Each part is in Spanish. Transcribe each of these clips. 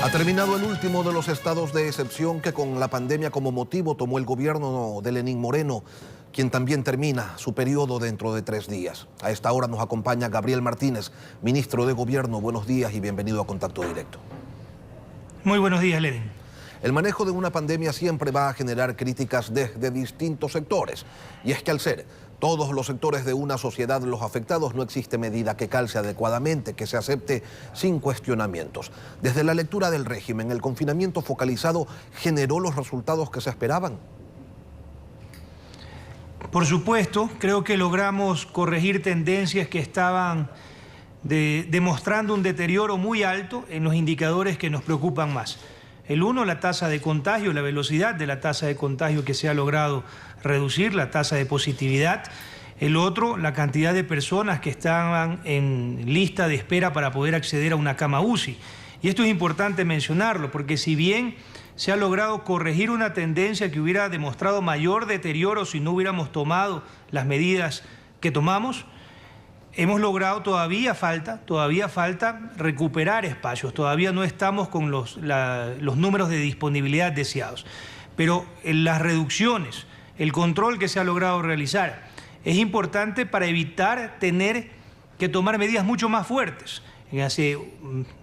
Ha terminado el último de los estados de excepción que con la pandemia como motivo tomó el gobierno de Lenín Moreno, quien también termina su periodo dentro de 3 días. A esta hora nos acompaña Gabriel Martínez, ministro de Gobierno. Buenos días y bienvenido a Contacto Directo. Muy buenos días, Lenin. El manejo de una pandemia siempre va a generar críticas desde distintos sectores. Y es que al ser todos los sectores de una sociedad los afectados, no existe medida que calce adecuadamente, que se acepte sin cuestionamientos. Desde la lectura del régimen, el confinamiento focalizado generó los resultados que se esperaban. Por supuesto, creo que logramos corregir tendencias que estaban demostrando un deterioro muy alto en los indicadores que nos preocupan más. El uno, la tasa de contagio, la velocidad de la tasa de contagio que se ha logrado reducir, la tasa de positividad. El otro, la cantidad de personas que estaban en lista de espera para poder acceder a una cama UCI. Y esto es importante mencionarlo, porque si bien se ha logrado corregir una tendencia que hubiera demostrado mayor deterioro si no hubiéramos tomado las medidas que tomamos, hemos logrado, todavía falta recuperar espacios, todavía no estamos con los números de disponibilidad deseados. Pero las reducciones, el control que se ha logrado realizar, es importante para evitar tener que tomar medidas mucho más fuertes. Hace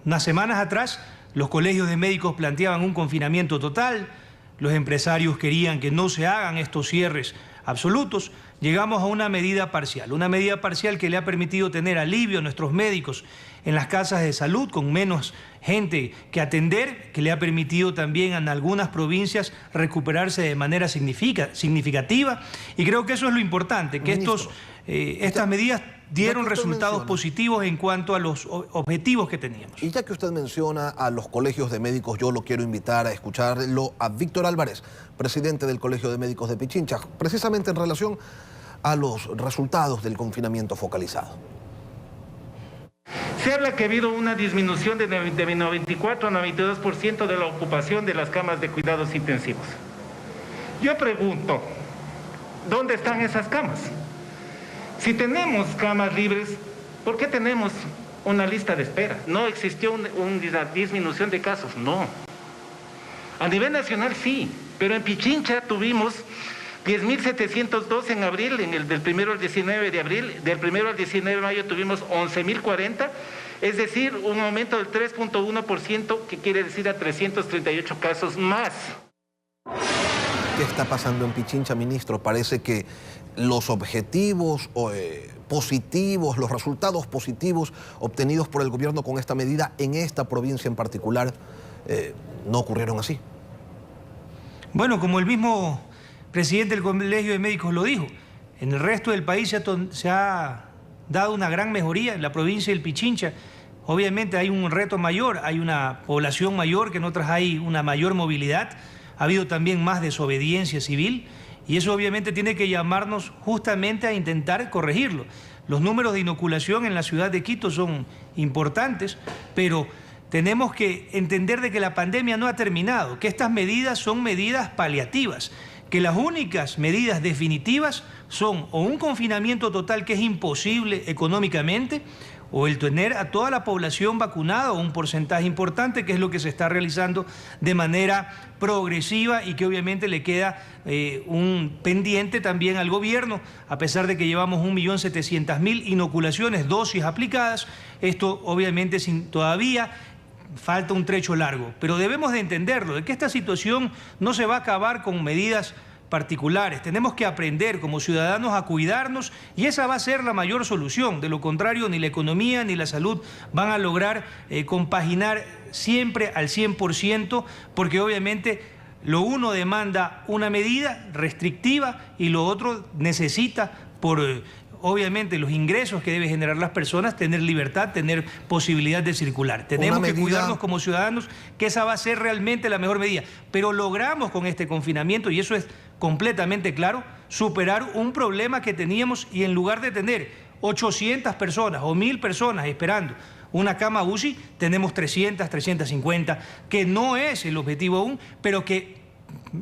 unas semanas atrás, los colegios de médicos planteaban un confinamiento total, los empresarios querían que no se hagan estos cierres absolutos. Llegamos a una medida parcial que le ha permitido tener alivio a nuestros médicos en las casas de salud con menos gente que atender, que le ha permitido también en algunas provincias recuperarse de manera significativa, y creo que eso es lo importante, que estas medidas dieron resultados positivos en cuanto a los objetivos que teníamos. Y ya que usted menciona a los colegios de médicos, yo lo quiero invitar a escucharlo a Víctor Álvarez, presidente del Colegio de Médicos de Pichincha, precisamente en relación a los resultados del confinamiento focalizado. Se habla que ha habido una disminución de 94 a 92% de la ocupación de las camas de cuidados intensivos. Yo pregunto, ¿dónde están esas camas? Si tenemos camas libres, ¿por qué tenemos una lista de espera? ¿No existió una disminución de casos? No. A nivel nacional sí, pero en Pichincha tuvimos 10.702 en abril, del 1 al 19 de abril, del 1 al 19 de mayo tuvimos 11.040, es decir, un aumento del 3.1%, que quiere decir a 338 casos más. ¿Qué está pasando en Pichincha, ministro? Parece que los objetivos positivos, los resultados positivos obtenidos por el gobierno con esta medida en esta provincia en particular no ocurrieron así. Bueno, como el mismo presidente del Colegio de Médicos lo dijo, en el resto del país se ha dado una gran mejoría. En la provincia del Pichincha, obviamente hay un reto mayor, hay una población mayor, que en otras hay una mayor movilidad, ha habido también más desobediencia civil, y eso obviamente tiene que llamarnos justamente a intentar corregirlo. Los números de inoculación en la ciudad de Quito son importantes, pero tenemos que entender de que la pandemia no ha terminado, que estas medidas son medidas paliativas, que las únicas medidas definitivas son o un confinamiento total, que es imposible económicamente, o el tener a toda la población vacunada, o un porcentaje importante, que es lo que se está realizando de manera progresiva y que obviamente le queda un pendiente también al gobierno, a pesar de que llevamos 1.700.000 inoculaciones, dosis aplicadas. Esto obviamente todavía falta un trecho largo, pero debemos de entenderlo, de que esta situación no se va a acabar con medidas particulares. Tenemos que aprender como ciudadanos a cuidarnos, y esa va a ser la mayor solución. De lo contrario, ni la economía ni la salud van a lograr compaginar siempre al 100%, porque obviamente lo uno demanda una medida restrictiva y lo otro necesita, por obviamente los ingresos que deben generar las personas, tener libertad, tener posibilidad de circular. Tenemos que cuidarnos como ciudadanos, que esa va a ser realmente la mejor medida. Pero logramos con este confinamiento, y eso es completamente claro, superar un problema que teníamos, y en lugar de tener 800 personas o 1.000 personas esperando una cama UCI, tenemos 300, 350, que no es el objetivo aún, pero que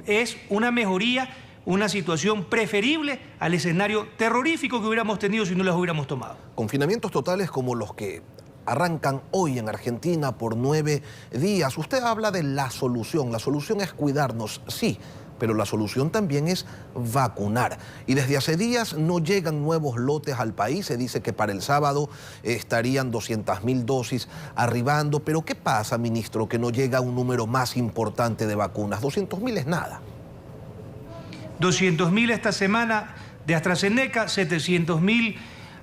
es una mejoría, una situación preferible al escenario terrorífico que hubiéramos tenido si no las hubiéramos tomado. Confinamientos totales como los que arrancan hoy en Argentina por 9 días. Usted habla de la solución es cuidarnos, sí, pero la solución también es vacunar. Y desde hace días no llegan nuevos lotes al país. Se dice que para el sábado estarían 200.000 dosis arribando. Pero ¿qué pasa, ministro, que no llega un número más importante de vacunas? 200.000 es nada. 200.000 esta semana de AstraZeneca, 700.000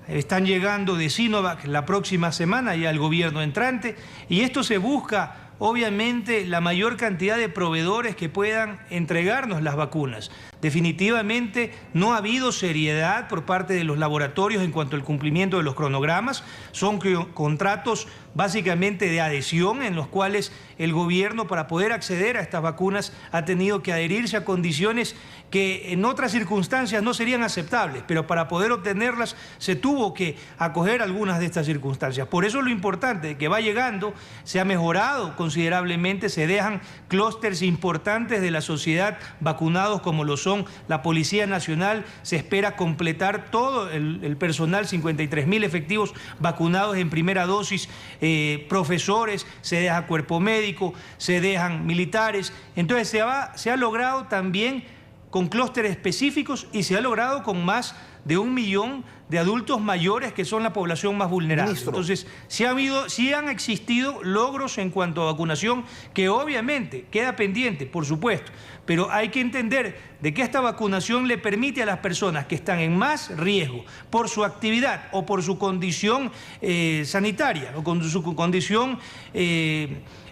están llegando de Sinovac la próxima semana ya al gobierno entrante. Y esto se busca, obviamente, la mayor cantidad de proveedores que puedan entregarnos las vacunas. Definitivamente no ha habido seriedad por parte de los laboratorios en cuanto al cumplimiento de los cronogramas. Son contratos básicamente de adhesión en los cuales el gobierno, para poder acceder a estas vacunas, ha tenido que adherirse a condiciones que en otras circunstancias no serían aceptables, pero para poder obtenerlas se tuvo que acoger algunas de estas circunstancias. Por eso lo importante que va llegando, se ha mejorado considerablemente, se dejan clústeres importantes de la sociedad vacunados como lo son la Policía Nacional. Se espera completar todo el personal, 53.000 efectivos vacunados en primera dosis, profesores, se deja cuerpo médico, se dejan militares. Entonces se ha logrado también con clústeres específicos y se ha logrado con más de 1 millón de adultos mayores que son la población más vulnerable. Ministro. Entonces, sí han existido logros en cuanto a vacunación, que obviamente queda pendiente, por supuesto, pero hay que entender de que esta vacunación le permite a las personas que están en más riesgo por su actividad o por su condición sanitaria o con su condición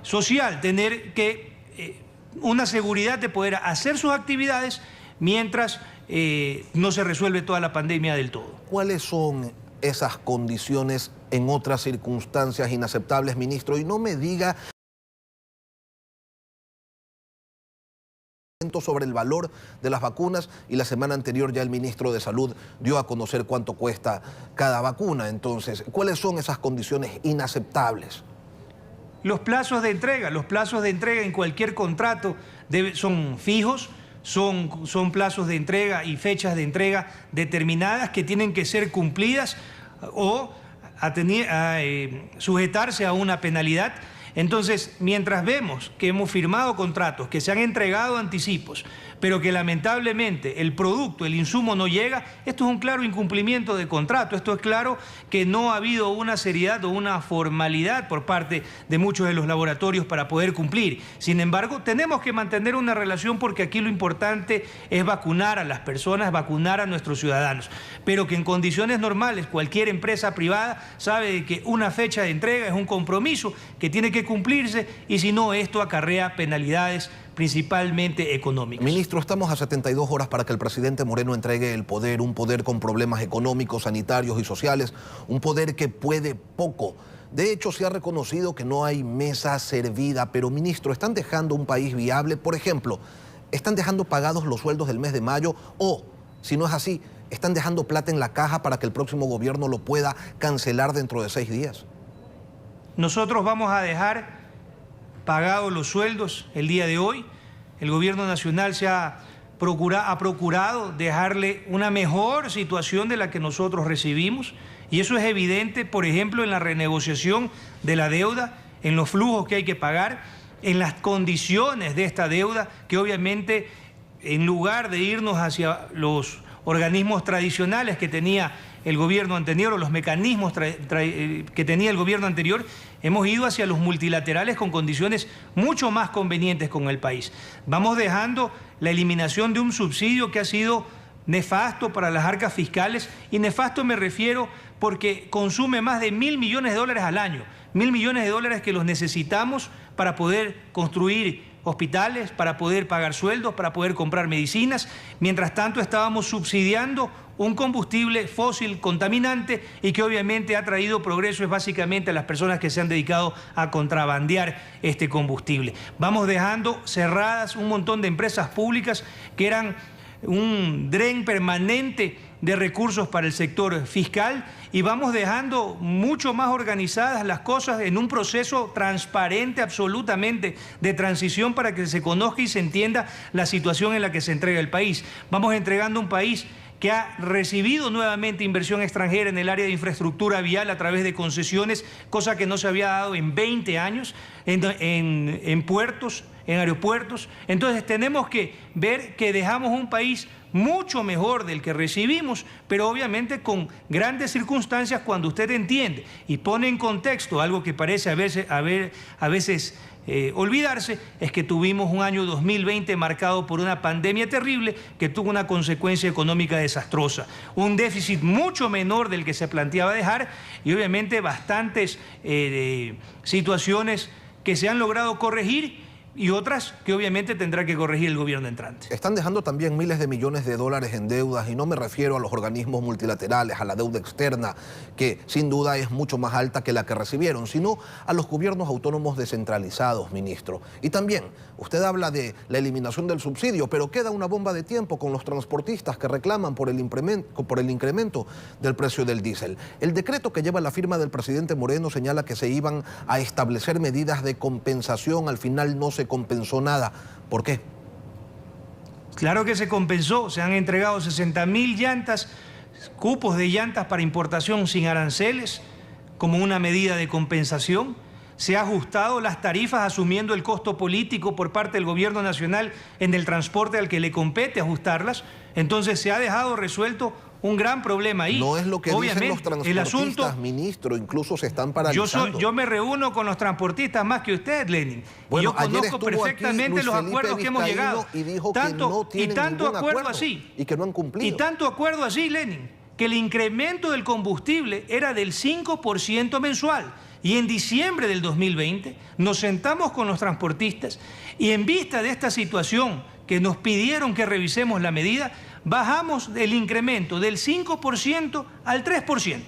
social, tener una seguridad de poder hacer sus actividades mientras no se resuelve toda la pandemia del todo. ¿Cuáles son esas condiciones en otras circunstancias inaceptables, ministro? Y no me diga sobre el valor de las vacunas, y la semana anterior ya el ministro de Salud dio a conocer cuánto cuesta cada vacuna. Entonces, ¿cuáles son esas condiciones inaceptables? Los plazos de entrega en cualquier contrato son fijos, son plazos de entrega y fechas de entrega determinadas que tienen que ser cumplidas o sujetarse a una penalidad. Entonces, mientras vemos que hemos firmado contratos, que se han entregado anticipos, pero que lamentablemente el producto, el insumo no llega, esto es un claro incumplimiento de contrato. Esto es claro que no ha habido una seriedad o una formalidad por parte de muchos de los laboratorios para poder cumplir. Sin embargo, tenemos que mantener una relación, porque aquí lo importante es vacunar a las personas, vacunar a nuestros ciudadanos, pero que en condiciones normales cualquier empresa privada sabe que una fecha de entrega es un compromiso que tiene que cumplirse, y si no, esto acarrea penalidades principalmente económicas. Ministro, estamos a 72 horas para que el presidente Moreno entregue el poder, un poder con problemas económicos, sanitarios y sociales, un poder que puede poco. De hecho, se ha reconocido que no hay mesa servida, pero, ministro, ¿están dejando un país viable? Por ejemplo, ¿están dejando pagados los sueldos del mes de mayo? O, si no es así, ¿están dejando plata en la caja para que el próximo gobierno lo pueda cancelar dentro de 6 días? Nosotros vamos a dejar pagados los sueldos el día de hoy. El gobierno nacional ha procurado dejarle una mejor situación de la que nosotros recibimos, y eso es evidente, por ejemplo, en la renegociación de la deuda, en los flujos que hay que pagar, en las condiciones de esta deuda, que obviamente, en lugar de irnos hacia los organismos tradicionales que tenía el gobierno anterior, o los mecanismos que tenía el gobierno anterior, hemos ido hacia los multilaterales con condiciones mucho más convenientes con el país. Vamos dejando la eliminación de un subsidio que ha sido nefasto para las arcas fiscales, y nefasto me refiero porque consume más de $1.000 millones al año, $1.000 millones que los necesitamos para poder construir hospitales, para poder pagar sueldos, para poder comprar medicinas. Mientras tanto, estábamos subsidiando un combustible fósil contaminante, y que obviamente ha traído progreso básicamente a las personas que se han dedicado a contrabandear este combustible. Vamos dejando cerradas un montón de empresas públicas que eran un dren permanente de recursos para el sector fiscal, y vamos dejando mucho más organizadas las cosas en un proceso transparente absolutamente de transición, para que se conozca y se entienda la situación en la que se entrega el país. Vamos entregando un país que ha recibido nuevamente inversión extranjera en el área de infraestructura vial a través de concesiones, cosa que no se había dado en 20 años, en puertos, en aeropuertos. Entonces tenemos que ver que dejamos un país mucho mejor del que recibimos, pero obviamente con grandes circunstancias cuando usted entiende y pone en contexto algo que parece a veces olvidarse, es que tuvimos un año 2020 marcado por una pandemia terrible que tuvo una consecuencia económica desastrosa, un déficit mucho menor del que se planteaba dejar y obviamente bastantes situaciones que se han logrado corregir y otras que obviamente tendrá que corregir el gobierno entrante. Están dejando también miles de millones de dólares en deudas y no me refiero a los organismos multilaterales, a la deuda externa, que sin duda es mucho más alta que la que recibieron, sino a los gobiernos autónomos descentralizados, ministro. Y también, usted habla de la eliminación del subsidio, pero queda una bomba de tiempo con los transportistas que reclaman por el incremento del precio del diésel. El decreto que lleva la firma del presidente Moreno señala que se iban a establecer medidas de compensación, al final no se compensó nada. ¿Por qué? Claro que se compensó, se han entregado 60.000 llantas, cupos de llantas para importación sin aranceles, como una medida de compensación. Se ha ajustado las tarifas asumiendo el costo político por parte del gobierno nacional en el transporte al que le compete ajustarlas. Entonces se ha dejado resuelto un gran problema ahí. No es lo que dicen los transportistas, ministro, incluso se están paralizando. Yo me reúno con los transportistas más que usted, Lenin. Bueno, y yo conozco perfectamente los acuerdos que hemos llegado. Y dijo que no tienen ningún acuerdo así, y que no han cumplido. Y tanto acuerdo así, Lenin, que el incremento del combustible era del 5% mensual. Y en diciembre del 2020 nos sentamos con los transportistas y en vista de esta situación que nos pidieron que revisemos la medida, bajamos el incremento del 5% al 3%.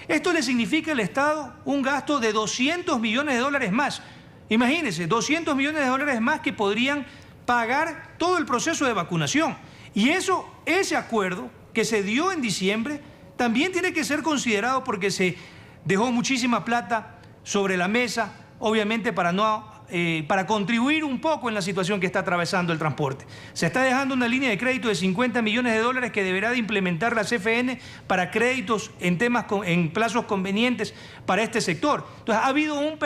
Esto le significa al Estado un gasto de 200 millones de dólares más. Imagínense, 200 millones de dólares más que podrían pagar todo el proceso de vacunación. Y ese acuerdo que se dio en diciembre también tiene que ser considerado porque se dejó muchísima plata sobre la mesa, obviamente para contribuir un poco en la situación que está atravesando el transporte. Se está dejando una línea de crédito de 50 millones de dólares que deberá de implementar la CFN para créditos en plazos convenientes para este sector. Entonces ha habido una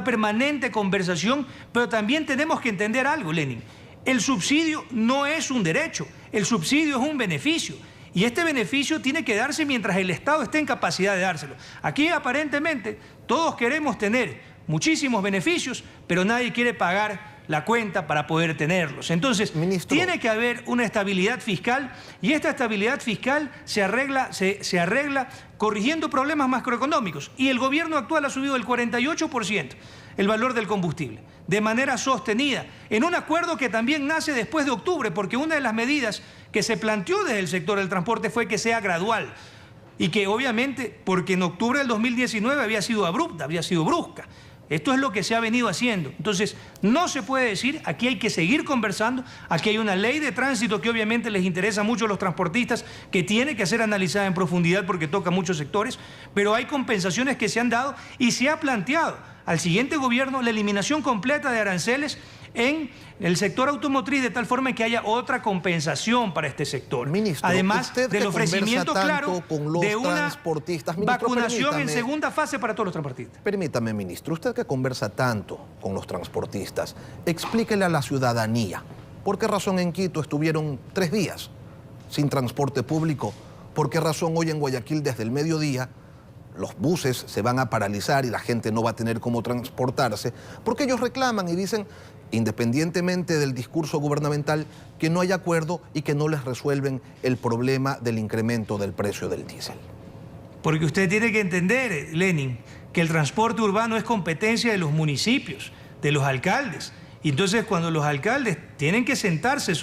permanente conversación, pero también tenemos que entender algo, Lenin. El subsidio no es un derecho, el subsidio es un beneficio. Y este beneficio tiene que darse mientras el Estado esté en capacidad de dárselo. Aquí aparentemente todos queremos tener muchísimos beneficios, pero nadie quiere pagar la cuenta para poder tenerlos. Entonces, ministro, tiene que haber una estabilidad fiscal y esta estabilidad fiscal se arregla corrigiendo problemas macroeconómicos. Y el gobierno actual ha subido el 48% el valor del combustible, de manera sostenida, en un acuerdo que también nace después de octubre, porque una de las medidas que se planteó desde el sector del transporte fue que sea gradual y que obviamente, porque en octubre del 2019 había sido abrupta, había sido brusca. Esto es lo que se ha venido haciendo. Entonces, no se puede decir, aquí hay que seguir conversando, aquí hay una ley de tránsito que obviamente les interesa mucho a los transportistas, que tiene que ser analizada en profundidad porque toca muchos sectores, pero hay compensaciones que se han dado y se ha planteado al siguiente gobierno la eliminación completa de aranceles en el sector automotriz de tal forma que haya otra compensación para este sector. Ministro, además del ofrecimiento claro de una vacunación en segunda fase para todos los transportistas. Permítame, ministro, usted que conversa tanto con los transportistas, explíquele a la ciudadanía por qué razón en Quito estuvieron 3 días sin transporte público, por qué razón hoy en Guayaquil desde el mediodía los buses se van a paralizar y la gente no va a tener cómo transportarse, porque ellos reclaman y dicen, independientemente del discurso gubernamental, que no hay acuerdo y que no les resuelven el problema del incremento del precio del diésel. Porque usted tiene que entender, Lenin, que el transporte urbano es competencia de los municipios, de los alcaldes. Y entonces cuando los alcaldes tienen que sentarse,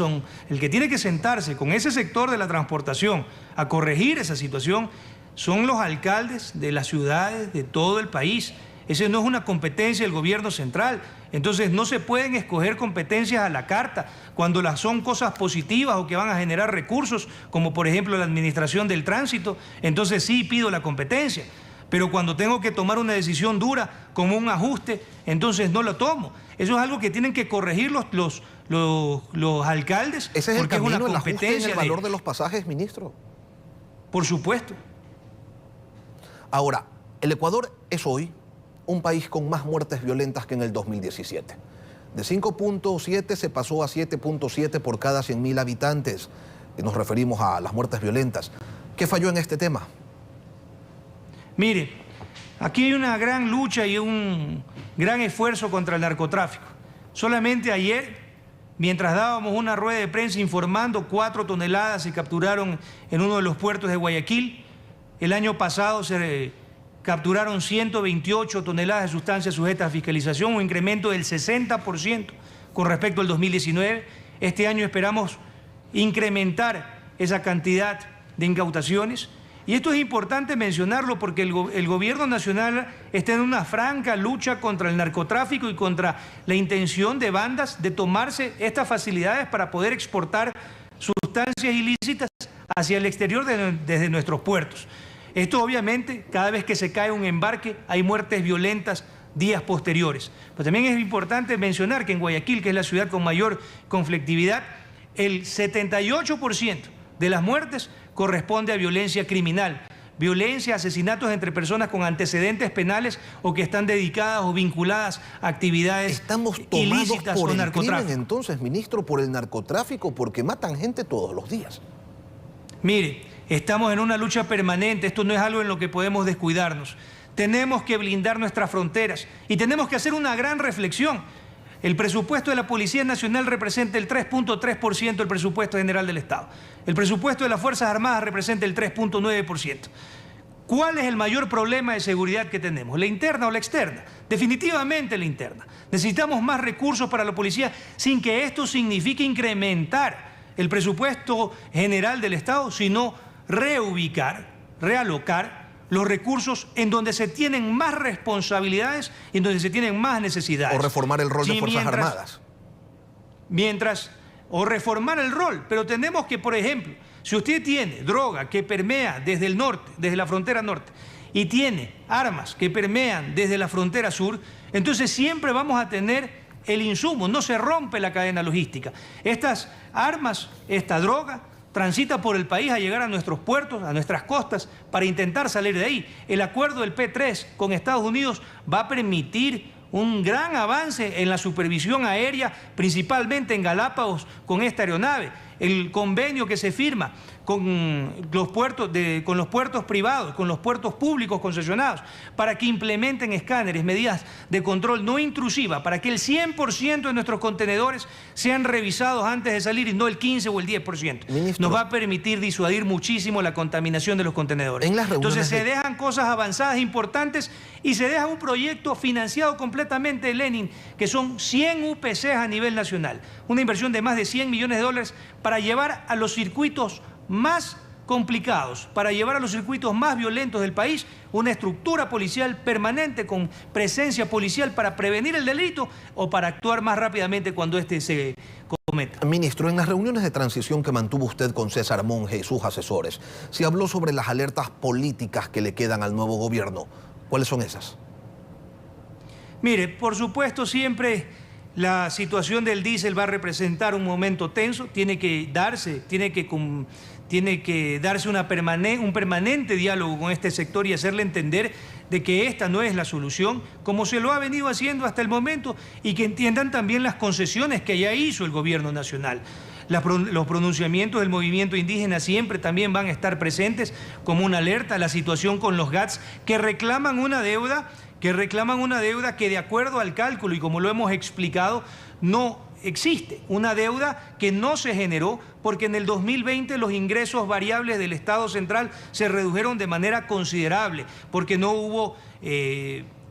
el que tiene que sentarse con ese sector de la transportación a corregir esa situación, son los alcaldes de las ciudades de todo el país. Esa no es una competencia del gobierno central. Entonces no se pueden escoger competencias a la carta cuando son cosas positivas o que van a generar recursos, como por ejemplo la administración del tránsito. Entonces sí pido la competencia. Pero cuando tengo que tomar una decisión dura, como un ajuste, entonces no lo tomo. Eso es algo que tienen que corregir los alcaldes. ¿Ese es el porque camino, es una el ajuste en competencia el valor de los pasajes, ministro? Por supuesto. Ahora, el Ecuador es hoy un país con más muertes violentas que en el 2017. De 5.7 se pasó a 7.7 por cada 100.000 habitantes. Nos referimos a las muertes violentas. ¿Qué falló en este tema? Mire, aquí hay una gran lucha y un gran esfuerzo contra el narcotráfico. Solamente ayer, mientras dábamos una rueda de prensa informando, 4 toneladas se capturaron en uno de los puertos de Guayaquil. El año pasado se capturaron 128 toneladas de sustancias sujetas a fiscalización, un incremento del 60% con respecto al 2019. Este año esperamos incrementar esa cantidad de incautaciones. Y esto es importante mencionarlo porque el gobierno nacional está en una franca lucha contra el narcotráfico y contra la intención de bandas de tomarse estas facilidades para poder exportar sustancias ilícitas hacia el exterior desde nuestros puertos. Esto obviamente, cada vez que se cae un embarque, hay muertes violentas días posteriores. Pero también es importante mencionar que en Guayaquil, que es la ciudad con mayor conflictividad, el 78% de las muertes corresponde a violencia criminal, violencia, asesinatos entre personas con antecedentes penales o que están dedicadas o vinculadas a actividades ilícitas o narcotráfico. ¿Estamos tomados por el crimen entonces, ministro, por el narcotráfico? Porque matan gente todos los días. Mire, estamos en una lucha permanente, esto no es algo en lo que podemos descuidarnos. Tenemos que blindar nuestras fronteras y tenemos que hacer una gran reflexión. El presupuesto de la Policía Nacional representa el 3.3% del presupuesto general del Estado. El presupuesto de las Fuerzas Armadas representa el 3.9%. ¿Cuál es el mayor problema de seguridad que tenemos? ¿La interna o la externa? Definitivamente la interna. Necesitamos más recursos para la policía sin que esto signifique incrementar el presupuesto general del Estado, sino reubicar, realocar los recursos en donde se tienen más responsabilidades y en donde se tienen más necesidades. O reformar el rol de Fuerzas Armadas. O reformar el rol, pero tenemos que, por ejemplo, si usted tiene droga que permea desde el norte, desde la frontera norte, y tiene armas que permean desde la frontera sur, entonces siempre vamos a tener el insumo, no se rompe la cadena logística. Estas armas, esta droga, transita por el país a llegar a nuestros puertos, a nuestras costas, para intentar salir de ahí. El acuerdo del P3 con Estados Unidos va a permitir un gran avance en la supervisión aérea, principalmente en Galápagos, con esta aeronave. El convenio que se firma con los puertos privados, con los puertos públicos concesionados, para que implementen escáneres, medidas de control no intrusiva, para que el 100% de nuestros contenedores sean revisados antes de salir y no el 15 o el 10%. Ministro, nos va a permitir disuadir muchísimo la contaminación de los contenedores. Entonces se dejan cosas avanzadas importantes y se deja un proyecto financiado completamente de Lenin, que son 100 UPCs a nivel nacional, una inversión de más de $100 millones para llevar a los circuitos más complicados, para llevar a los circuitos más violentos del país una estructura policial permanente con presencia policial para prevenir el delito o para actuar más rápidamente cuando éste se cometa. Ministro, en las reuniones de transición que mantuvo usted con César Monge y sus asesores, se habló sobre las alertas políticas que le quedan al nuevo gobierno. ¿Cuáles son esas? Mire, por supuesto siempre la situación del diésel va a representar un momento tenso, tiene que darse un permanente diálogo con este sector y hacerle entender de que esta no es la solución, como se lo ha venido haciendo hasta el momento, y que entiendan también las concesiones que ya hizo el gobierno nacional. Los pronunciamientos del movimiento indígena siempre también van a estar presentes como una alerta a la situación con los GATS que reclaman una deuda que de acuerdo al cálculo y como lo hemos explicado, no existe. Una deuda que no se generó porque en el 2020 los ingresos variables del Estado central se redujeron de manera considerable, porque no hubo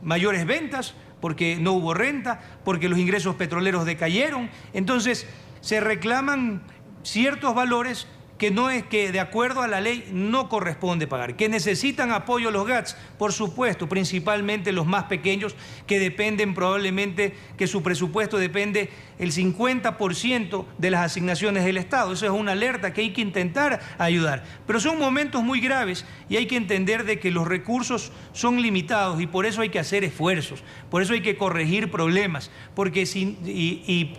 mayores ventas, porque no hubo renta, porque los ingresos petroleros decayeron. Entonces se reclaman ciertos valores que no es que de acuerdo a la ley no corresponde pagar, que necesitan apoyo los GATS, por supuesto, principalmente los más pequeños que dependen probablemente, que su presupuesto depende el 50% de las asignaciones del Estado. Eso es una alerta que hay que intentar ayudar. Pero son momentos muy graves y hay que entender de que los recursos son limitados y por eso hay que hacer esfuerzos, por eso hay que corregir problemas, porque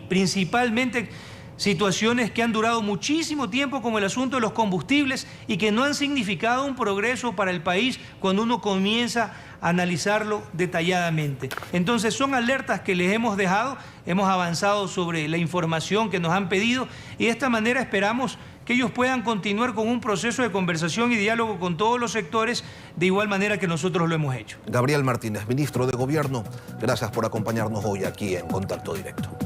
principalmente situaciones que han durado muchísimo tiempo, como el asunto de los combustibles, y que no han significado un progreso para el país cuando uno comienza a analizarlo detalladamente. Entonces son alertas que les hemos dejado, hemos avanzado sobre la información que nos han pedido y de esta manera esperamos que ellos puedan continuar con un proceso de conversación y diálogo con todos los sectores de igual manera que nosotros lo hemos hecho. Gabriel Martínez, ministro de Gobierno, gracias por acompañarnos hoy aquí en Contacto Directo.